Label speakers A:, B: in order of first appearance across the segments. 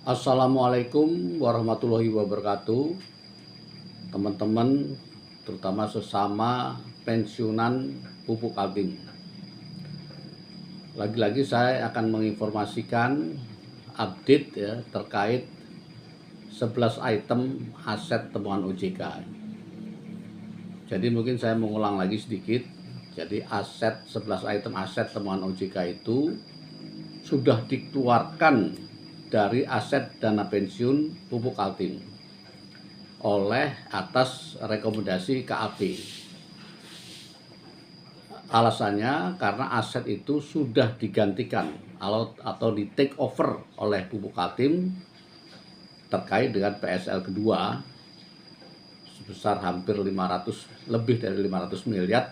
A: Assalamualaikum warahmatullahi wabarakatuh, teman-teman, terutama sesama pensiunan pupuk Kaltim. Lagi-lagi saya akan menginformasikan update ya terkait 11 item aset temuan OJK. Jadi mungkin saya mengulang lagi sedikit. Jadi 11 item aset temuan OJK itu sudah dikeluarkan dari aset dana pensiun pupuk Kaltim oleh atas rekomendasi KAP. Alasannya karena aset itu sudah digantikan atau di take over oleh pupuk Kaltim terkait dengan PSL kedua sebesar hampir lebih dari 500 miliar,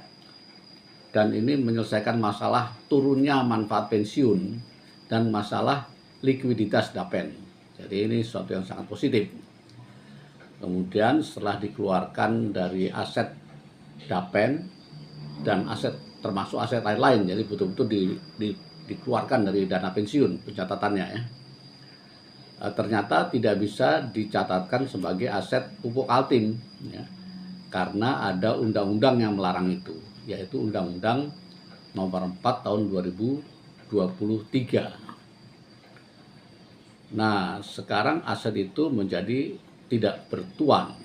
A: dan ini menyelesaikan masalah turunnya manfaat pensiun dan masalah likuiditas Dapen. Jadi ini sesuatu yang sangat positif. Kemudian setelah dikeluarkan dari aset Dapen dan aset termasuk aset lain-lain, jadi betul-betul dikeluarkan dari dana pensiun pencatatannya ya. Ternyata tidak bisa dicatatkan sebagai aset pupuk Kaltim ya, karena ada undang-undang yang melarang itu, yaitu Undang-Undang Nomor 4 Tahun 2023. Nah, sekarang aset itu menjadi tidak bertuan.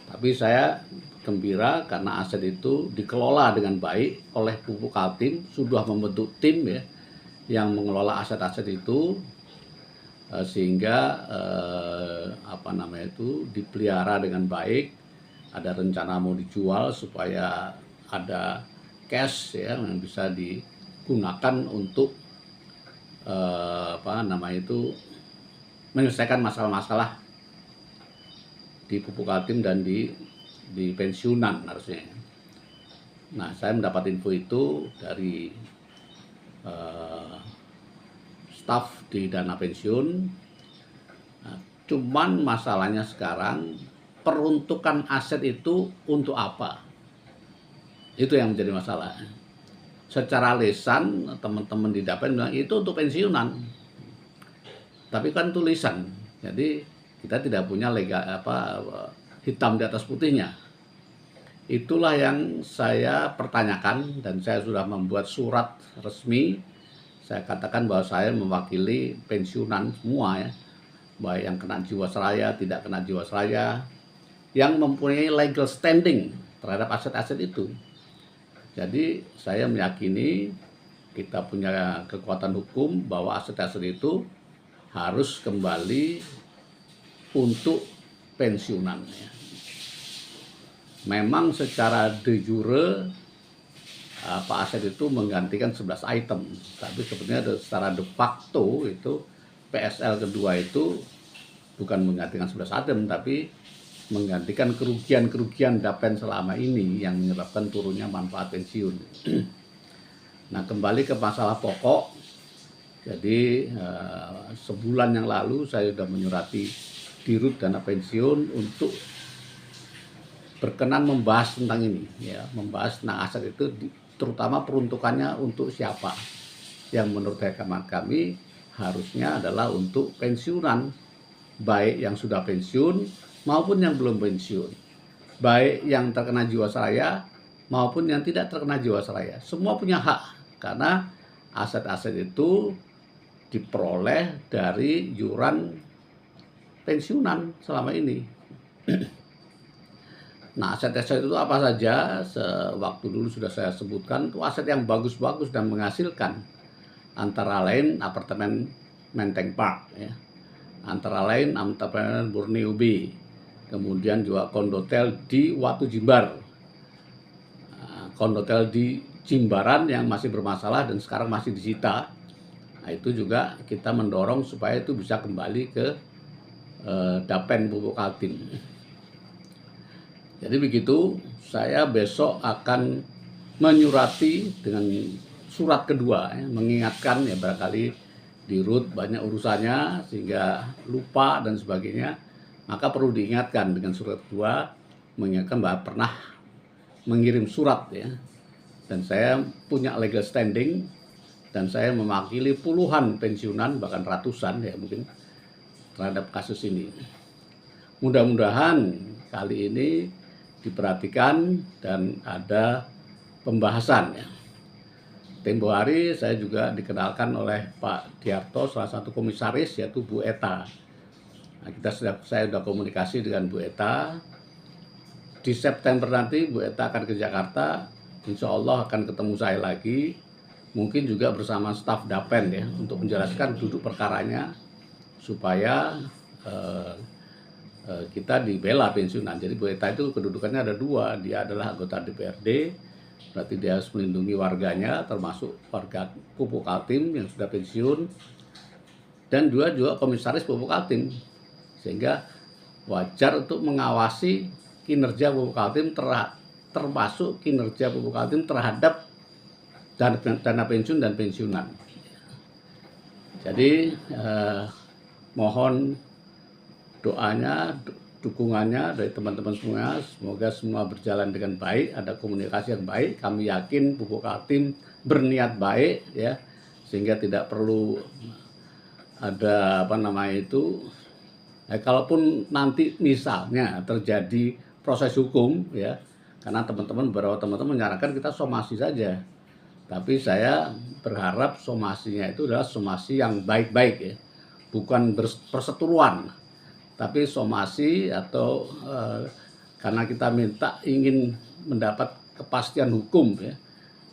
A: Tapi saya gembira karena aset itu dikelola dengan baik oleh pupuk Kaltim, sudah membentuk tim ya yang mengelola aset-aset itu sehingga dipelihara dengan baik. Ada rencana mau dijual supaya ada cash ya yang bisa digunakan untuk menyelesaikan masalah-masalah di pupuk Kaltim dan di pensiunan harusnya. Nah, saya mendapat info itu dari staf di dana pensiun. Nah, cuman masalahnya sekarang peruntukan aset itu untuk apa? Itu yang menjadi masalah. Secara lisan teman-teman di Dapen bilang itu untuk pensiunan, tapi kan tulisan, jadi kita tidak punya hitam di atas putihnya. Itulah yang saya pertanyakan dan saya sudah membuat surat resmi. Saya katakan bahwa saya mewakili pensiunan semua ya, baik yang kena Jiwasraya, tidak kena Jiwasraya, yang mempunyai legal standing terhadap aset-aset itu. Jadi saya meyakini kita punya kekuatan hukum bahwa aset-aset itu harus kembali untuk pensiunan. Memang secara de jure aset itu menggantikan 11 item, tapi sebenarnya secara de facto itu PSL kedua itu bukan menggantikan 11 item, tapi menggantikan kerugian-kerugian Dapen selama ini yang menyebabkan turunnya manfaat pensiun. Nah, kembali ke masalah pokok. Jadi sebulan yang lalu saya sudah menyurati Dirut Dana Pensiun untuk berkenan membahas tentang ini ya, membahas tentang aset itu terutama peruntukannya untuk siapa. Yang menurut hemat kami harusnya adalah untuk pensiunan, baik yang sudah pensiun maupun yang belum pensiun, baik yang terkena Jiwasraya maupun yang tidak terkena Jiwasraya. Semua punya hak karena aset-aset itu diperoleh dari iuran pensiunan selama ini. Nah, aset-aset itu apa saja? Sewaktu dulu sudah saya sebutkan, itu aset yang bagus-bagus dan menghasilkan. Antara lain apartemen Menteng Park ya. Antara lain apartemen Borneo Bay. Kemudian juga kondotel di Watu Jimbar, kondotel di Jimbaran yang masih bermasalah dan sekarang masih disita. Nah, itu juga kita mendorong supaya itu bisa kembali ke Dapen pupuk Kaltim. Jadi begitu, saya besok akan menyurati dengan surat kedua ya, mengingatkan ya barangkali Dirut banyak urusannya sehingga lupa dan sebagainya. Maka perlu diingatkan dengan surat kedua, mengingatkan bahwa pernah mengirim surat ya, dan saya punya legal standing dan saya mewakili puluhan pensiunan bahkan ratusan ya mungkin terhadap kasus ini. Mudah-mudahan kali ini diperhatikan dan ada pembahasan ya. Tempo hari saya juga dikenalkan oleh Pak Diarto, salah satu komisaris, yaitu Bu Eta. Nah, saya sudah komunikasi dengan Bu Eta. Di September nanti Bu Eta akan ke Jakarta, insya Allah akan ketemu saya lagi, mungkin juga bersama staf Dapen ya, untuk menjelaskan duduk perkaranya supaya kita dibela pensiunan. Jadi Bu Eta itu kedudukannya ada dua, dia adalah anggota DPRD, berarti dia harus melindungi warganya, termasuk warga Pupuk Kaltim yang sudah pensiun, dan juga komisaris Pupuk Kaltim, sehingga wajar untuk mengawasi kinerja Pupuk Kaltim, termasuk kinerja Pupuk Kaltim terhadap dana pensiun dan pensiunan. Jadi mohon doanya, dukungannya dari teman-teman semua, semoga semua berjalan dengan baik, ada komunikasi yang baik. Kami yakin Pupuk Kaltim berniat baik ya, sehingga tidak perlu ada kalaupun nanti misalnya terjadi proses hukum ya, karena beberapa teman-teman menyarankan kita somasi saja, tapi saya berharap somasinya itu adalah somasi yang baik-baik ya, bukan perseteruan, tapi somasi atau karena kita ingin mendapat kepastian hukum ya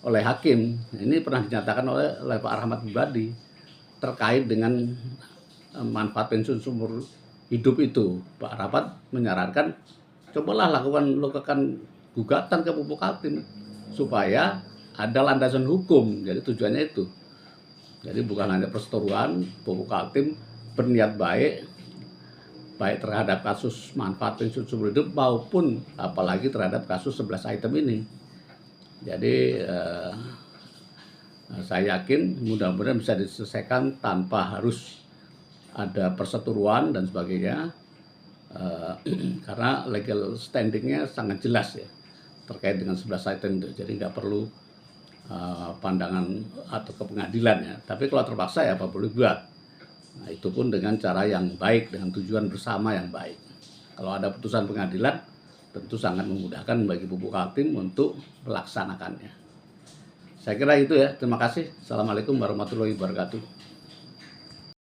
A: oleh hakim. Ini pernah dinyatakan oleh Pak Rahmat Badi terkait dengan manfaat pensiun seumur hidup itu. Pak Rahmat menyarankan cobalah lakukan gugatan ke Pupuk Kaltim supaya ada landasan hukum. Jadi tujuannya itu. Jadi bukan hanya perseteruan, Pupuk Kaltim berniat baik terhadap kasus manfaat pensiun seumur hidup maupun apalagi terhadap kasus 11 item ini. Jadi saya yakin mudah-mudahan bisa diselesaikan tanpa harus ada perseteruan dan sebagainya, karena legal standingnya sangat jelas ya terkait dengan 11 item itu. Jadi nggak perlu pandangan atau ke pengadilan ya. Tapi kalau terpaksa ya apa boleh buat. Nah, itu pun dengan cara yang baik, dengan tujuan bersama yang baik. Kalau ada putusan pengadilan, tentu sangat memudahkan bagi Pupuk Kaltim untuk melaksanakannya. Saya kira itu ya. Terima kasih. Assalamualaikum warahmatullahi wabarakatuh.